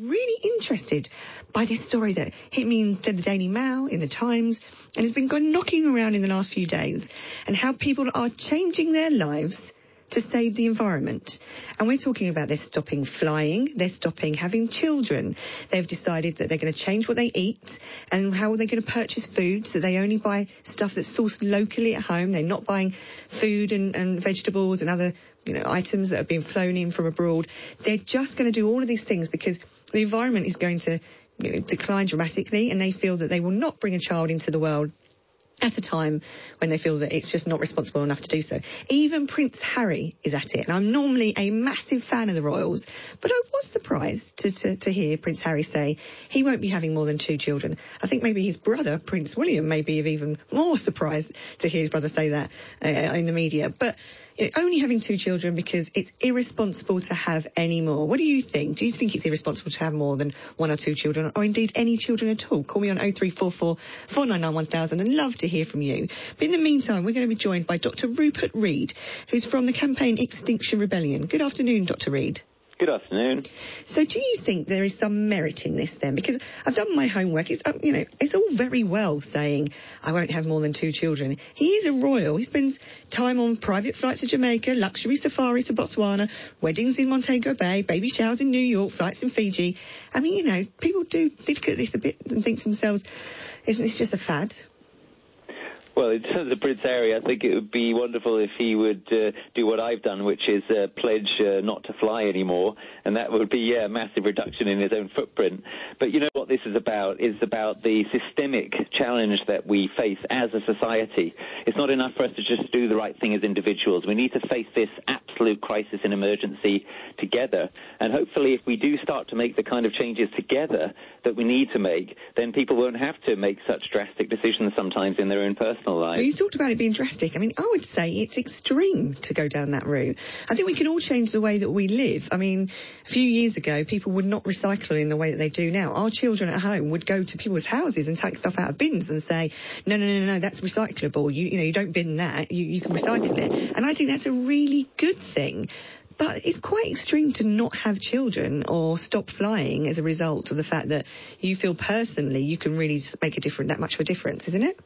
really interested by this story that hit me in the Daily Mail, in the Times, and has been knocking around in the last few days, and how people are changing their lives to save the environment. And we're talking about they're stopping flying, they're stopping having children. They've decided that they're going to change what they eat, and how are they going to purchase food, so they only buy stuff that's sourced locally at home. They're not buying food and vegetables and other items that have been flown in from abroad. They're just going to do all of these things because the environment is going to decline dramatically, and they feel that they will not bring a child into the world at a time when they feel that it's just not responsible enough to do so. Even Prince Harry is at it. And I'm normally a massive fan of the royals, but I was surprised to hear Prince Harry say he won't be having more than 2 children. I think maybe his brother, Prince William, may be even more surprised to hear his brother say that in the media. But only having 2 children because it's irresponsible to have any more. What do you think? Do you think it's irresponsible to have more than 1 or 2 children, or indeed any children at all? Call me on 0344 499 1000 and love to hear from you. But in the meantime, we're going to be joined by Dr. Rupert Read, who's from the campaign Extinction Rebellion. Good afternoon, Dr. Read. Good afternoon. So do you think there is some merit in this then? Because I've done my homework. It's, it's all very well saying I won't have more than 2 children. He is a royal. He spends time on private flights to Jamaica, luxury safaris to Botswana, weddings in Montego Bay, baby showers in New York, flights in Fiji. I mean, people do look at this a bit and think to themselves, isn't this just a fad? Well, in terms of Prince Harry, I think it would be wonderful if he would do what I've done, which is pledge not to fly anymore, and that would be a massive reduction in his own footprint. But you know what this is about? It's about the systemic challenge that we face as a society. It's not enough for us to just do the right thing as individuals. We need to face this absolute crisis and emergency together, and hopefully if we do start to make the kind of changes together that we need to make, then people won't have to make such drastic decisions sometimes in their own personal lives. Well, you talked about it being drastic. I mean, I would say it's extreme to go down that route. I think we can all change the way that we live. I mean, a few years ago, people would not recycle in the way that they do now. Our children at home would go to people's houses and take stuff out of bins and say, no, that's recyclable. You don't bin that. You can recycle it. And I think that's a really good thing. But it's quite extreme to not have children or stop flying as a result of the fact that you feel personally you can really make that much of a difference, isn't it?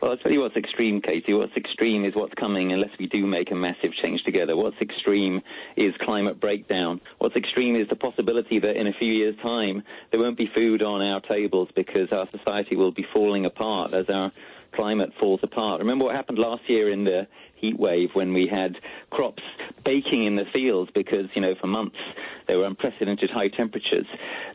Well, I'll tell you what's extreme, Katie. What's extreme is what's coming unless we do make a massive change together. What's extreme is climate breakdown. What's extreme is the possibility that in a few years' time there won't be food on our tables because our society will be falling apart as our climate falls apart. Remember what happened last year in the heat wave when we had crops baking in the fields because, for months there were unprecedented high temperatures.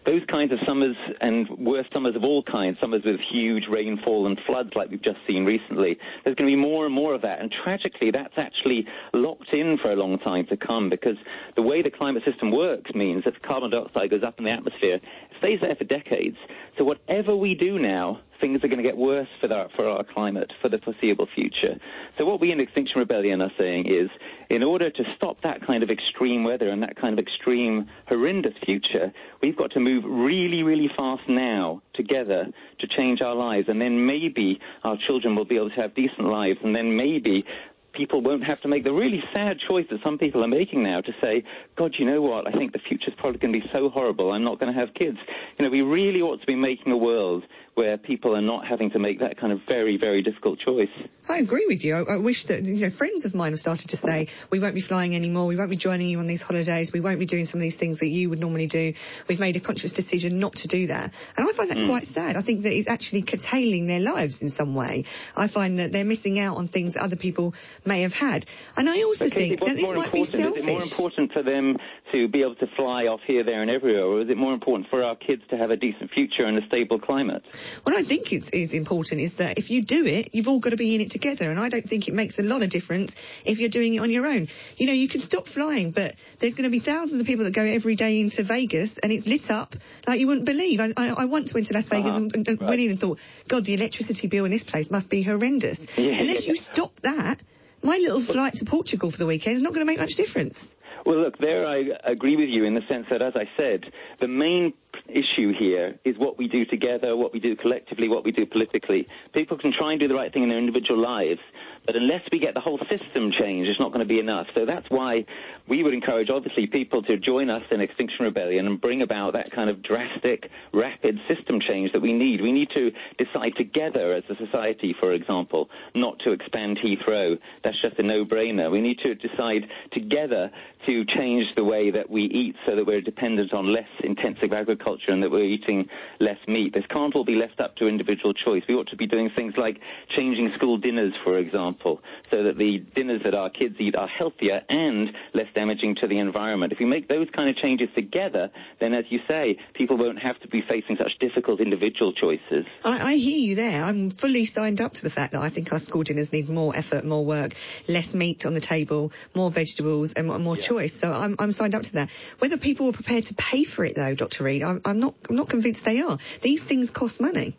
Those kinds of summers, and worse summers of all kinds, summers with huge rainfall and floods like we've just seen recently, there's going to be more and more of that. And tragically, that's actually locked in for a long time to come because the way the climate system works means that carbon dioxide goes up in the atmosphere, it stays there for decades. So whatever we do now, things are going to get worse for our climate for the foreseeable future. So what we in Extinction Rebellion are saying is, in order to stop that kind of extreme weather and that kind of extreme, horrendous future, we've got to move really, really fast now together to change our lives. And then maybe our children will be able to have decent lives, and then maybe people won't have to make the really sad choice that some people are making now to say, God, you know what, I think the future's probably going to be so horrible, I'm not going to have kids. We really ought to be making a world where people are not having to make that kind of very, very difficult choice. I agree with you. I wish that, friends of mine have started to say, we won't be flying anymore, we won't be joining you on these holidays, we won't be doing some of these things that you would normally do. We've made a conscious decision not to do that. And I find that quite sad. I think that it's actually curtailing their lives in some way. I find that they're missing out on things that other people may have had. And I also think that this might be selfish. Is it more important for them to be able to fly off here, there and everywhere, or is it more important for our kids to have a decent future and a stable climate? What I think is important is that if you do it, you've all got to be in it together, and I don't think it makes a lot of difference if you're doing it on your own. You can stop flying, but there's going to be thousands of people that go every day into Vegas, and it's lit up like you wouldn't believe. I once went to Las Vegas and went in and thought, God, the electricity bill in this place must be horrendous. Unless you stop that, my little flight to Portugal for the weekend is not going to make much difference. Well, look, there I agree with you in the sense that, as I said, the main issue here is what we do together, what we do collectively, what we do politically. People can try and do the right thing in their individual lives, but unless we get the whole system changed, it's not going to be enough. So that's why we would encourage, obviously, people to join us in Extinction Rebellion and bring about that kind of drastic, rapid system change that we need. We need to decide together as a society, for example, not to expand Heathrow. That's just a no-brainer. We need to decide together to change the way that we eat so that we're dependent on less intensive agriculture and that we're eating less meat. This can't all be left up to individual choice. We ought to be doing things like changing school dinners, for example, so that the dinners that our kids eat are healthier and less damaging to the environment. If we make those kind of changes together, then, as you say, people won't have to be facing such difficult individual choices. I hear you there. I'm fully signed up to the fact that I think our school dinners need more effort, more work, less meat on the table, more vegetables and more choice. So I'm signed up to that. Whether people are prepared to pay for it, though, Dr. Read, I'm not convinced they are. These things cost money.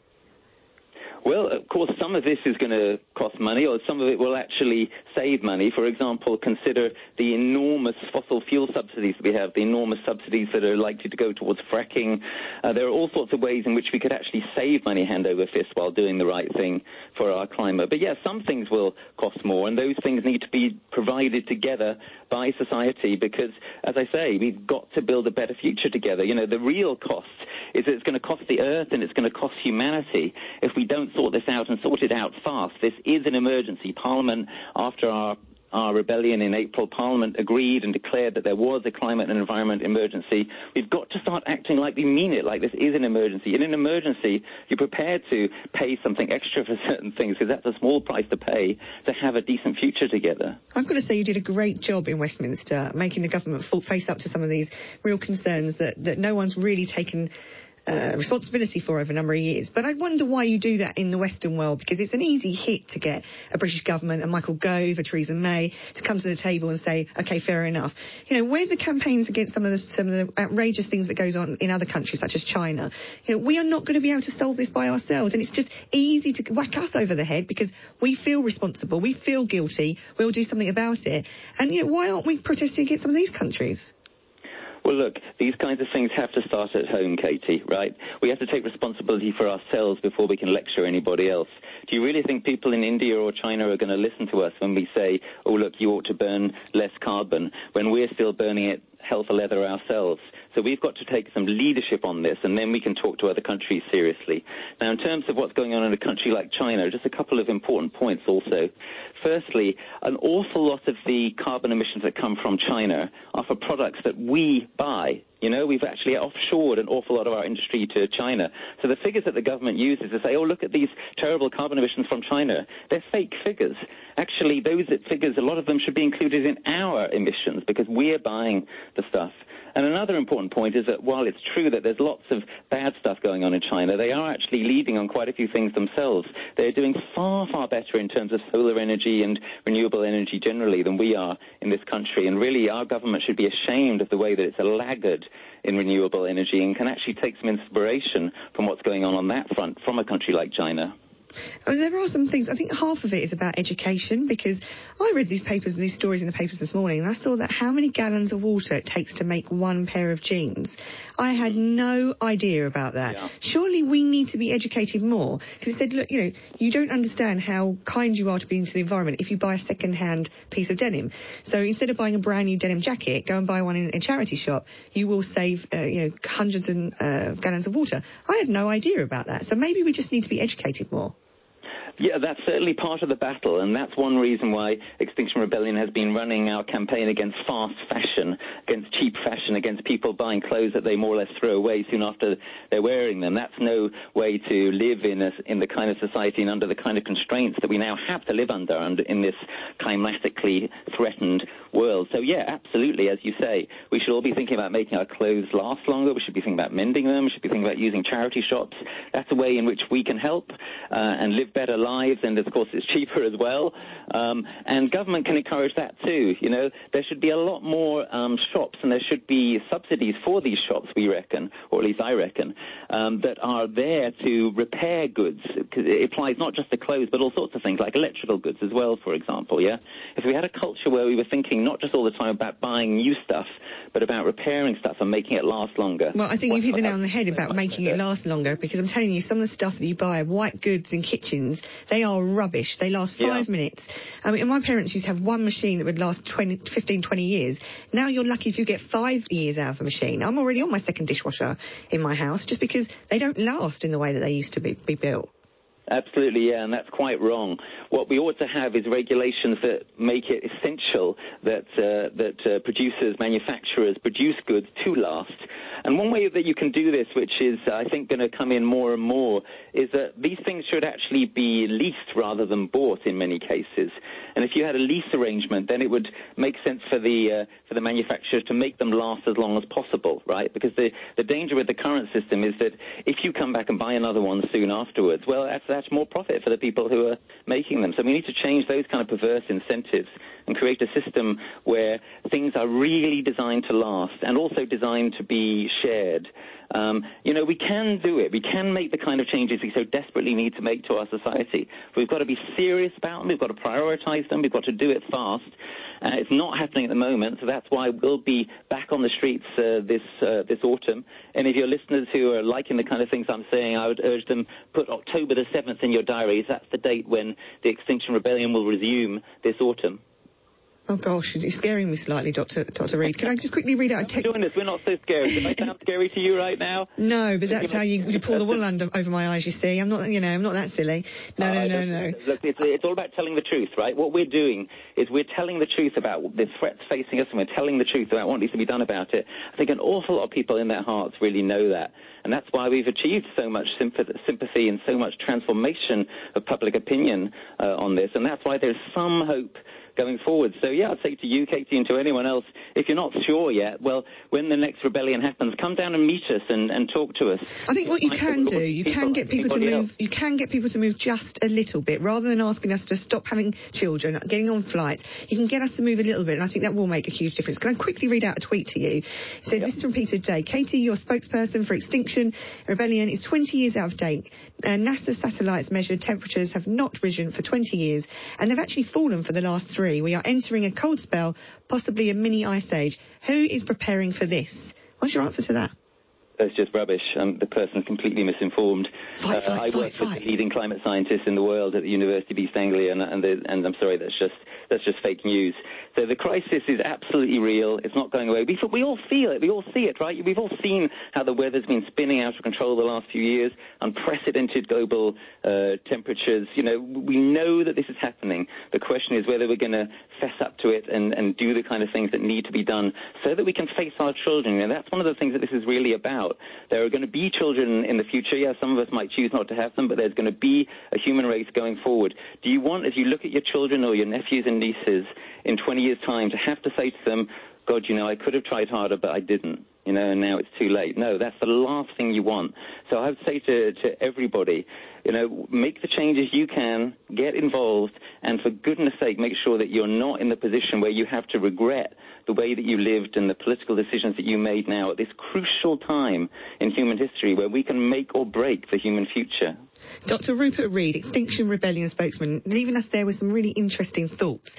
Well, of course, some of this is going to cost money, or some of it will actually save money. For example, consider the enormous fossil fuel subsidies that we have, the enormous subsidies that are likely to go towards fracking. There are all sorts of ways in which we could actually save money hand over fist while doing the right thing for our climate. But, yeah, some things will cost more, and those things need to be provided together by society because, as I say, we've got to build a better future together. You know, the real cost is that it's going to cost the Earth and it's going to cost humanity if we don't sort this out and sort it out fast. This is an emergency. Parliament, after our rebellion in April, Parliament agreed and declared that there was a climate and environment emergency. We've got to start acting like we mean it, like this is an emergency. In an emergency, you're prepared to pay something extra for certain things because that's a small price to pay to have a decent future together. I've got to say you did a great job in Westminster making the government face up to some of these real concerns that no one's really taken responsibility for over a number of years. But I wonder why you do that in the Western world, because it's an easy hit to get a British government, a Michael Gove, a Theresa May, to come to the table and say, OK, fair enough. You know, where's the campaigns against some of the outrageous things that goes on in other countries, such as China? You know, we are not going to be able to solve this by ourselves. And it's just easy to whack us over the head because we feel responsible, we feel guilty, we'll do something about it. And, you know, why aren't we protesting against some of these countries? Well, look, these kinds of things have to start at home, Katie, right? We have to take responsibility for ourselves before we can lecture anybody else. Do you really think people in India or China are going to listen to us when we say, oh, look, you ought to burn less carbon, when we're still burning it hell for leather ourselves? So we've got to take some leadership on this, and then we can talk to other countries seriously. Now, in terms of what's going on in a country like China, just a couple of important points also. Firstly, an awful lot of the carbon emissions that come from China are for products that we buy. You know, we've actually offshored an awful lot of our industry to China. So the figures that the government uses to say, oh, look at these terrible carbon emissions from China, they're fake figures. Actually, those figures, a lot of them should be included in our emissions because we're buying the stuff. And another important point is that while it's true that there's lots of bad stuff going on in China, they are actually leading on quite a few things themselves. They're doing far, far better in terms of solar energy and renewable energy generally than we are in this country. And really, our government should be ashamed of the way that it's a laggard in renewable energy and can actually take some inspiration from what's going on that front from a country like China. I mean, there are some things, I think half of it is about education, because I read these papers and these stories in the papers this morning and I saw that how many gallons of water it takes to make one pair of jeans. I had no idea about that. Yeah. Surely we need to be educated more, because it said, look, you know, you don't understand how kind you are to be into the environment if you buy a second-hand piece of denim. So instead of buying a brand new denim jacket, go and buy one in a charity shop. You will save, hundreds of gallons of water. I had no idea about that. So maybe we just need to be educated more. Yeah, that's certainly part of the battle, and that's one reason why Extinction Rebellion has been running our campaign against fast fashion, against cheap fashion, against people buying clothes that they more or less throw away soon after they're wearing them. That's no way to live in the kind of society and under the kind of constraints that we now have to live under in this climatically threatened world. So, yeah, absolutely, as you say, we should all be thinking about making our clothes last longer. We should be thinking about mending them. We should be thinking about using charity shops. That's a way in which we can help and live better lives lives, and of course it's cheaper as well. And government can encourage that too. You know, there should be a lot more shops, and there should be subsidies for these shops, we reckon, or at least I reckon, that are there to repair goods. It applies not just to clothes, but all sorts of things, like electrical goods as well, for example, yeah? If we had a culture where we were thinking not just all the time about buying new stuff, but about repairing stuff and making it last longer. Well, I think you've hit the nail on the head about making it last longer, because I'm telling you, some of the stuff that you buy of white goods in kitchens, they are rubbish. They last 5 minutes. I mean, my parents used to have one machine that would last 15, 20 years. Now you're lucky if you get 5 years out of a machine. I'm already on my second dishwasher in my house just because they don't last in the way that they used to be built. Absolutely, yeah, and that's quite wrong. What we ought to have is regulations that make it essential that producers, manufacturers produce goods to last. And one way that you can do this, which is, I think, going to come in more and more, is that these things should actually be leased rather than bought in many cases. And if you had a lease arrangement, then it would make sense for the manufacturers to make them last as long as possible, right? Because the danger with the current system is that if you come back and buy another one soon afterwards, well, that's more profit for the people who are making them. So we need to change those kind of perverse incentives and create a system where things are really designed to last and also designed to be shared. You know, we can do it. We can make the kind of changes we so desperately need to make to our society. We've got to be serious about them. We've got to prioritize them. We've got to do it fast. It's not happening at the moment, so that's why we'll be back on the streets this autumn. Any of your listeners who are liking the kind of things I'm saying, I would urge them, put October the 7th in your diaries. That's the date when the Extinction Rebellion will resume this autumn. Oh, gosh, you're scaring me slightly, Dr. Read. Can I just quickly read out a text? Join us. We're not so scary. Did I sound scary to you right now? No, but that's how you pull the wool over my eyes, you see. I'm not that silly. No. Look, it's all about telling the truth, right? What we're doing is we're telling the truth about the threats facing us, and we're telling the truth about what needs to be done about it. I think an awful lot of people in their hearts really know that. And that's why we've achieved so much sympathy and so much transformation of public opinion on this. And that's why there's some hope going forward. So, yeah, I'd say to you, Katie, and to anyone else, if you're not sure yet, well, when the next rebellion happens, come down and meet us and talk to us. I think what you can do, you can get people to move. You can get people to move just a little bit, rather than asking us to stop having children, getting on flights. You can get us to move a little bit, and I think that will make a huge difference. Can I quickly read out a tweet to you? It says, This is from Peter J. Katie, your spokesperson for Extinction Rebellion is 20 years out of date. NASA satellites measured temperatures have not risen for 20 years, and they've actually fallen for the last 3. We are entering a cold spell, possibly a mini ice age. Who is preparing for this? What's your answer to that? That's just rubbish. The person's completely misinformed. I work with the leading climate scientists in the world at the University of East Anglia, and I'm sorry, that's just fake news. So the crisis is absolutely real. It's not going away. We all feel it. We all see it, right? We've all seen how the weather's been spinning out of control the last few years, unprecedented global temperatures. You know, we know that this is happening. The question is whether we're going to fess up to it and do the kind of things that need to be done so that we can face our children. And that's one of the things that this is really about. There are going to be children in the future. Yeah, some of us might choose not to have them, but there's going to be a human race going forward. Do you want, as you look at your children or your nephews and nieces in 20 years' time, to have to say to them, God, you know, I could have tried harder, but I didn't, you know, and now it's too late? No, that's the last thing you want. So I would say to everybody, you know, make the changes you can, get involved, and for goodness sake, make sure that you're not in the position where you have to regret the way that you lived and the political decisions that you made now at this crucial time in human history where we can make or break the human future. Dr. Rupert Read, Extinction Rebellion spokesman, leaving us there with some really interesting thoughts.